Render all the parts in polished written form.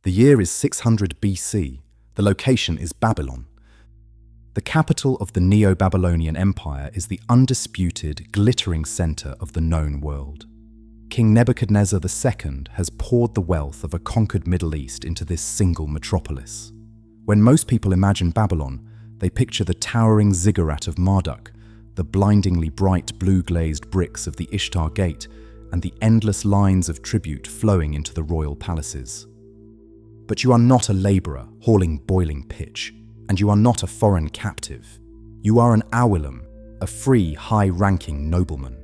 The year is 600 BC. The location is Babylon. The capital of the Neo-Babylonian Empire is the undisputed, glittering center of the known world. King Nebuchadnezzar II has poured the wealth of a conquered Middle East into this single metropolis. When most people imagine Babylon, they picture the towering ziggurat of Marduk, the blindingly bright blue-glazed bricks of the Ishtar Gate, and the endless lines of tribute flowing into the royal palaces. But you are not a laborer hauling boiling pitch, and you are not a foreign captive. You are an awilum, a free, high-ranking nobleman.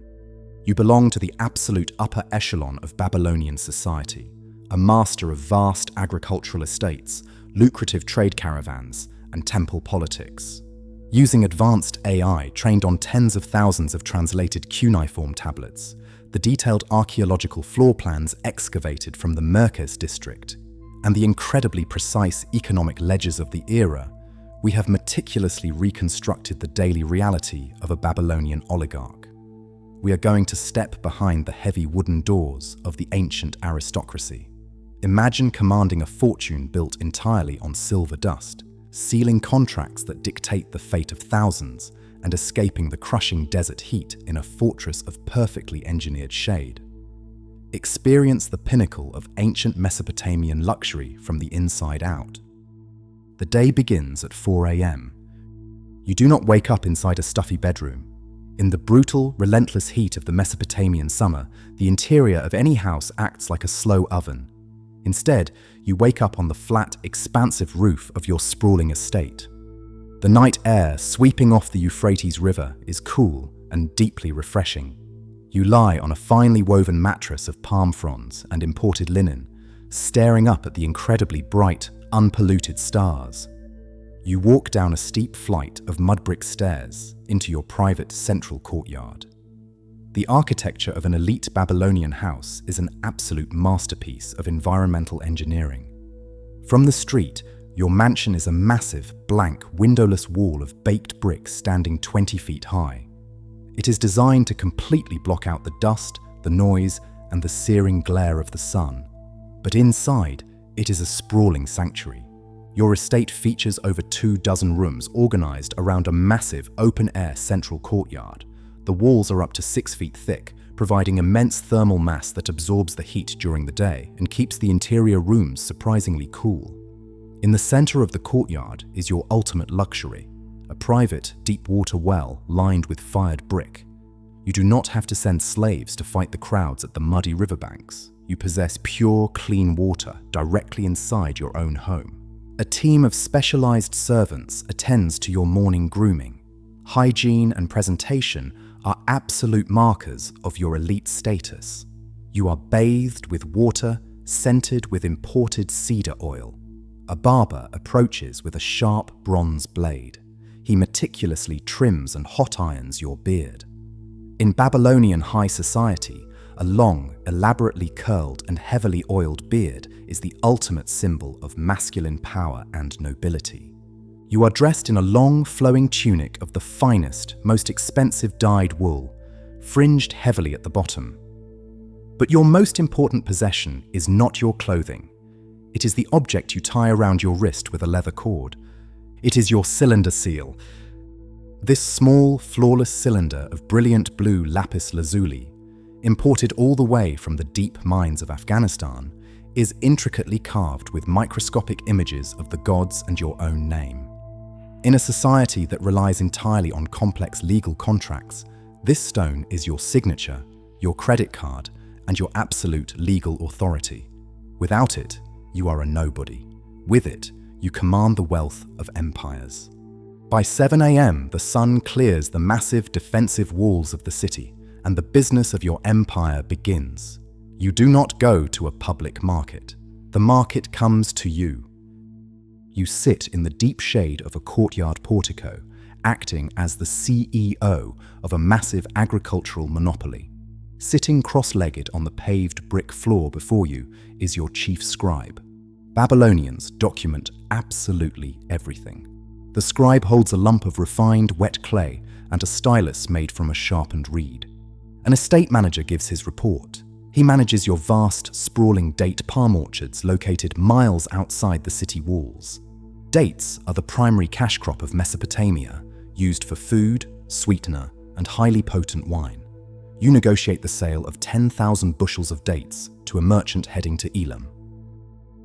You belong to the absolute upper echelon of Babylonian society, a master of vast agricultural estates, lucrative trade caravans, and temple politics. Using advanced AI trained on tens of thousands of translated cuneiform tablets, the detailed archaeological floor plans excavated from the Merkes district, and the incredibly precise economic ledgers of the era, we have meticulously reconstructed the daily reality of a Babylonian oligarch. We are going to step behind the heavy wooden doors of the ancient aristocracy. Imagine commanding a fortune built entirely on silver dust, sealing contracts that dictate the fate of thousands, and escaping the crushing desert heat in a fortress of perfectly engineered shade. Experience the pinnacle of ancient Mesopotamian luxury from the inside out. The day begins at 4 a.m. You do not wake up inside a stuffy bedroom. In the brutal, relentless heat of the Mesopotamian summer, the interior of any house acts like a slow oven. Instead, you wake up on the flat, expansive roof of your sprawling estate. The night air sweeping off the Euphrates River is cool and deeply refreshing. You lie on a finely woven mattress of palm fronds and imported linen, staring up at the incredibly bright, unpolluted stars. You walk down a steep flight of mud brick stairs into your private central courtyard. The architecture of an elite Babylonian house is an absolute masterpiece of environmental engineering. From the street, your mansion is a massive, blank, windowless wall of baked bricks standing 20 feet high. It is designed to completely block out the dust, the noise, and the searing glare of the sun. But inside, it is a sprawling sanctuary. Your estate features over 24 rooms organized around a massive open-air central courtyard. The walls are up to 6 feet thick, providing immense thermal mass that absorbs the heat during the day and keeps the interior rooms surprisingly cool. In the center of the courtyard is your ultimate luxury, a private, deep-water well lined with fired brick. You do not have to send slaves to fight the crowds at the muddy riverbanks. You possess pure, clean water directly inside your own home. A team of specialized servants attends to your morning grooming. Hygiene and presentation are absolute markers of your elite status. You are bathed with water, scented with imported cedar oil. A barber approaches with a sharp bronze blade. He meticulously trims and hot irons your beard. In Babylonian high society, a long, elaborately curled and heavily oiled beard is the ultimate symbol of masculine power and nobility. You are dressed in a long, flowing tunic of the finest, most expensive dyed wool, fringed heavily at the bottom. But your most important possession is not your clothing. It is the object you tie around your wrist with a leather cord. It is your cylinder seal. This small, flawless cylinder of brilliant blue lapis lazuli, imported all the way from the deep mines of Afghanistan, is intricately carved with microscopic images of the gods and your own name. In a society that relies entirely on complex legal contracts, this stone is your signature, your credit card, and your absolute legal authority. Without it, you are a nobody. With it, you command the wealth of empires. By 7 a.m., the sun clears the massive defensive walls of the city, and the business of your empire begins. You do not go to a public market. The market comes to you. You sit in the deep shade of a courtyard portico, acting as the CEO of a massive agricultural monopoly. Sitting cross-legged on the paved brick floor before you is your chief scribe. Babylonians document absolutely everything. The scribe holds a lump of refined wet clay and a stylus made from a sharpened reed. An estate manager gives his report. He manages your vast, sprawling date palm orchards located miles outside the city walls. Dates are the primary cash crop of Mesopotamia, used for food, sweetener, and highly potent wine. You negotiate the sale of 10,000 bushels of dates to a merchant heading to Elam.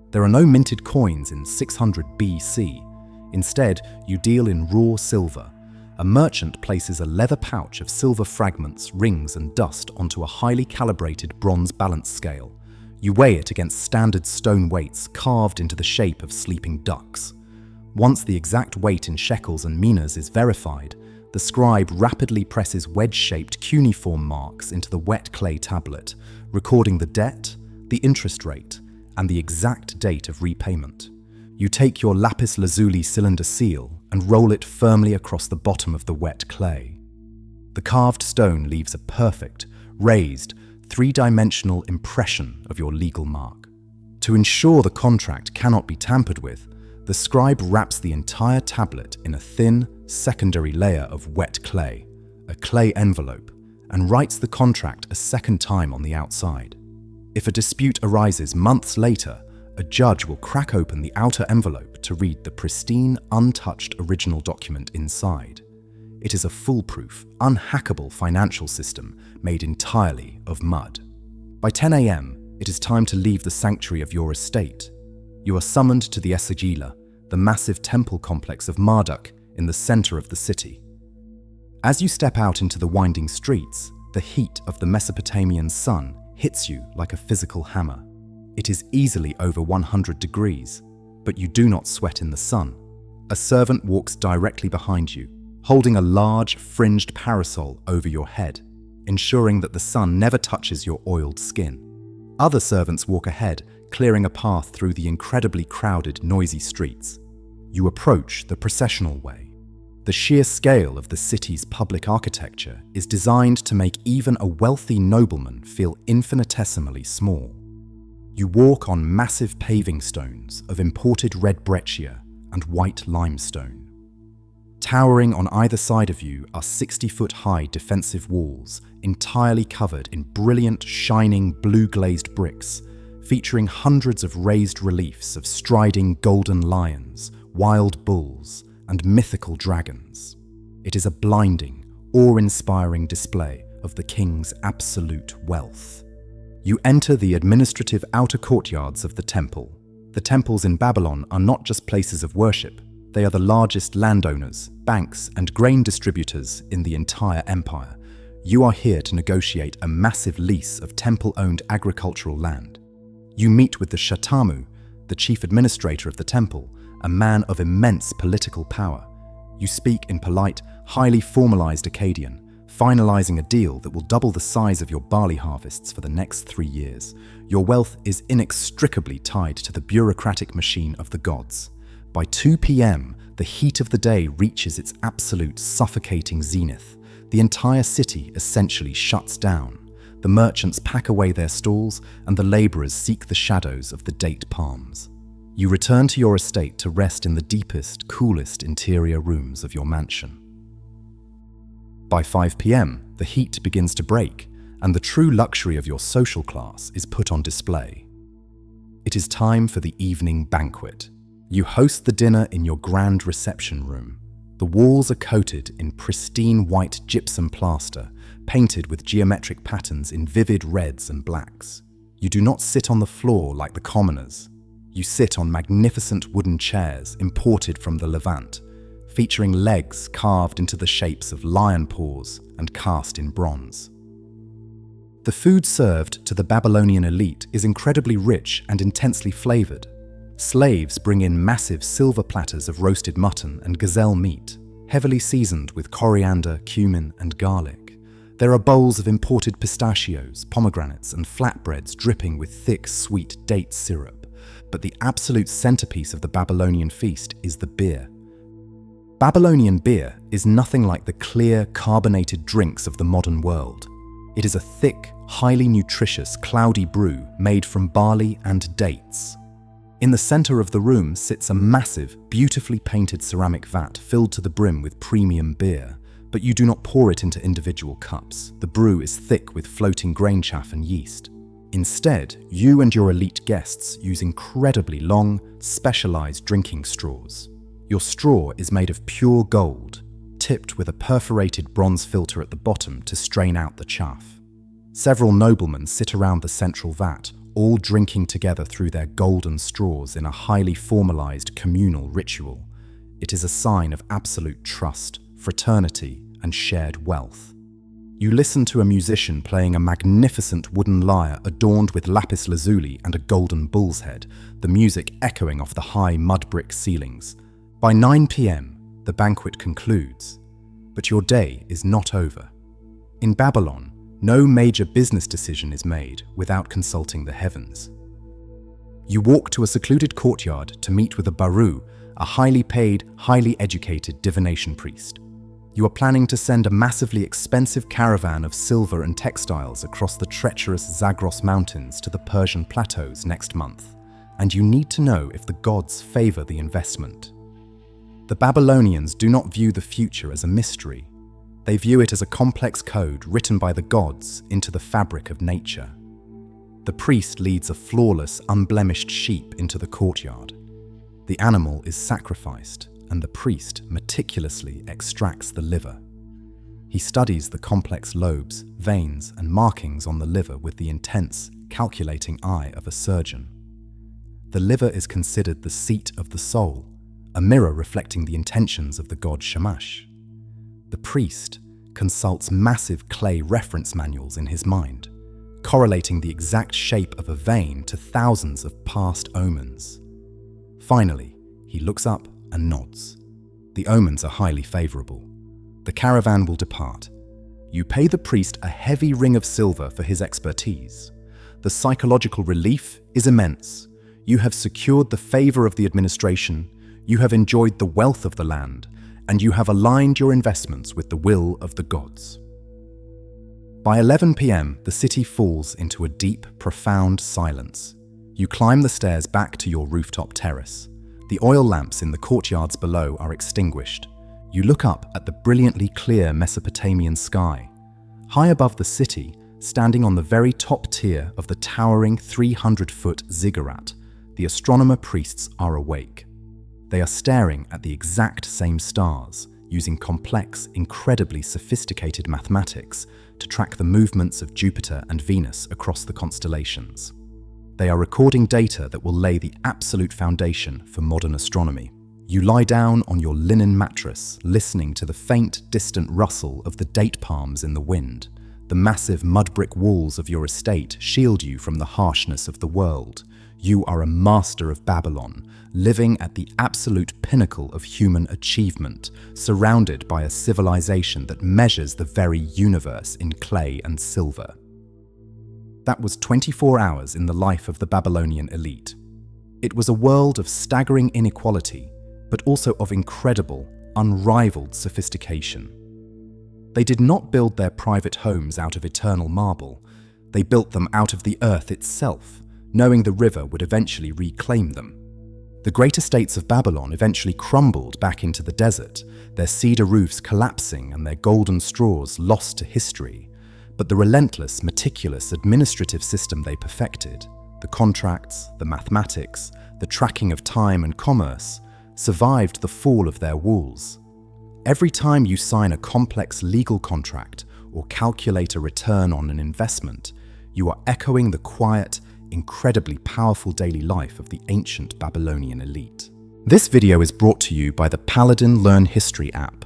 There are no minted coins in 600 BC. Instead, you deal in raw silver. A merchant places a leather pouch of silver fragments, rings, and dust onto a highly calibrated bronze balance scale. You weigh it against standard stone weights carved into the shape of sleeping ducks. Once the exact weight in shekels and minas is verified, the scribe rapidly presses wedge-shaped cuneiform marks into the wet clay tablet, recording the debt, the interest rate, and the exact date of repayment. You take your lapis lazuli cylinder seal and roll it firmly across the bottom of the wet clay. The carved stone leaves a perfect, raised, three-dimensional impression of your legal mark. To ensure the contract cannot be tampered with, the scribe wraps the entire tablet in a thin, secondary layer of wet clay, a clay envelope, and writes the contract a second time on the outside. If a dispute arises months later, a judge will crack open the outer envelope to read the pristine, untouched original document inside. It is a foolproof, unhackable financial system made entirely of mud. By 10 a.m., it is time to leave the sanctuary of your estate. You are summoned to the Esagila, the massive temple complex of Marduk in the center of the city. As you step out into the winding streets, the heat of the Mesopotamian sun hits you like a physical hammer. It is easily over 100 degrees, but you do not sweat in the sun. A servant walks directly behind you, holding a large, fringed parasol over your head, ensuring that the sun never touches your oiled skin. Other servants walk ahead, clearing a path through the incredibly crowded, noisy streets. You approach the processional way. The sheer scale of the city's public architecture is designed to make even a wealthy nobleman feel infinitesimally small. You walk on massive paving stones of imported red breccia and white limestone. Towering on either side of you are 60-foot-high defensive walls entirely covered in brilliant, shining blue-glazed bricks, featuring hundreds of raised reliefs of striding golden lions, wild bulls, and mythical dragons. It is a blinding, awe-inspiring display of the king's absolute wealth. You enter the administrative outer courtyards of the temple. The temples in Babylon are not just places of worship, they are the largest landowners, banks, and grain distributors in the entire empire. You are here to negotiate a massive lease of temple-owned agricultural land. You meet with the Shatamu, the chief administrator of the temple, a man of immense political power. You speak in polite, highly formalized Akkadian, finalizing a deal that will double the size of your barley harvests for the next 3 years. Your wealth is inextricably tied to the bureaucratic machine of the gods. By 2 p.m., the heat of the day reaches its absolute suffocating zenith. The entire city essentially shuts down. The merchants pack away their stalls, and the laborers seek the shadows of the date palms. You return to your estate to rest in the deepest, coolest interior rooms of your mansion. By 5 p.m., the heat begins to break, and the true luxury of your social class is put on display. It is time for the evening banquet. You host the dinner in your grand reception room. The walls are coated in pristine white gypsum plaster, painted with geometric patterns in vivid reds and blacks. You do not sit on the floor like the commoners. You sit on magnificent wooden chairs imported from the Levant, featuring legs carved into the shapes of lion paws and cast in bronze. The food served to the Babylonian elite is incredibly rich and intensely flavored. Slaves bring in massive silver platters of roasted mutton and gazelle meat, heavily seasoned with coriander, cumin, and garlic. There are bowls of imported pistachios, pomegranates, and flatbreads dripping with thick, sweet date syrup. But the absolute centerpiece of the Babylonian feast is the beer. Babylonian beer is nothing like the clear, carbonated drinks of the modern world. It is a thick, highly nutritious, cloudy brew made from barley and dates. In the center of the room sits a massive, beautifully painted ceramic vat filled to the brim with premium beer, but you do not pour it into individual cups. The brew is thick with floating grain chaff and yeast. Instead, you and your elite guests use incredibly long, specialized drinking straws. Your straw is made of pure gold, tipped with a perforated bronze filter at the bottom to strain out the chaff. Several noblemen sit around the central vat, all drinking together through their golden straws in a highly formalized communal ritual. It is a sign of absolute trust, fraternity, and shared wealth. You listen to a musician playing a magnificent wooden lyre adorned with lapis lazuli and a golden bull's head, the music echoing off the high mud brick ceilings. By 9 p.m., the banquet concludes, but your day is not over. In Babylon, no major business decision is made without consulting the heavens. You walk to a secluded courtyard to meet with a baru, a highly paid, highly educated divination priest. You are planning to send a massively expensive caravan of silver and textiles across the treacherous Zagros Mountains to the Persian plateaus next month, and you need to know if the gods favor the investment. The Babylonians do not view the future as a mystery. They view it as a complex code written by the gods into the fabric of nature. The priest leads a flawless, unblemished sheep into the courtyard. The animal is sacrificed, and the priest meticulously extracts the liver. He studies the complex lobes, veins, and markings on the liver with the intense, calculating eye of a surgeon. The liver is considered the seat of the soul, a mirror reflecting the intentions of the god Shamash. The priest consults massive clay reference manuals in his mind, correlating the exact shape of a vein to thousands of past omens. Finally, he looks up and nods. The omens are highly favorable. The caravan will depart. You pay the priest a heavy ring of silver for his expertise. The psychological relief is immense. You have secured the favor of the administration, you have enjoyed the wealth of the land, and you have aligned your investments with the will of the gods. By 11 p.m., the city falls into a deep, profound silence. You climb the stairs back to your rooftop terrace. The oil lamps in the courtyards below are extinguished. You look up at the brilliantly clear Mesopotamian sky. High above the city, standing on the very top tier of the towering 300-foot ziggurat, the astronomer priests are awake. They are staring at the exact same stars, using complex, incredibly sophisticated mathematics to track the movements of Jupiter and Venus across the constellations. They are recording data that will lay the absolute foundation for modern astronomy. You lie down on your linen mattress, listening to the faint, distant rustle of the date palms in the wind. The massive mud brick walls of your estate shield you from the harshness of the world. You are a master of Babylon, living at the absolute pinnacle of human achievement, surrounded by a civilization that measures the very universe in clay and silver. That was 24 hours in the life of the Babylonian elite. It was a world of staggering inequality, but also of incredible, unrivaled sophistication. They did not build their private homes out of eternal marble. They built them out of the earth itself, knowing the river would eventually reclaim them. The great estates of Babylon eventually crumbled back into the desert, their cedar roofs collapsing and their golden straws lost to history. But the relentless, meticulous administrative system they perfected, the contracts, the mathematics, the tracking of time and commerce, survived the fall of their walls. Every time you sign a complex legal contract or calculate a return on an investment, you are echoing the quiet, incredibly powerful daily life of the ancient Babylonian elite. This video is brought to you by the Paladin Learn History app.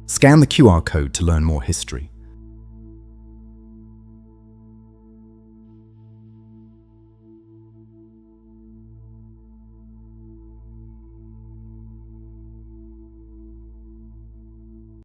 Scan the QR code to learn more history.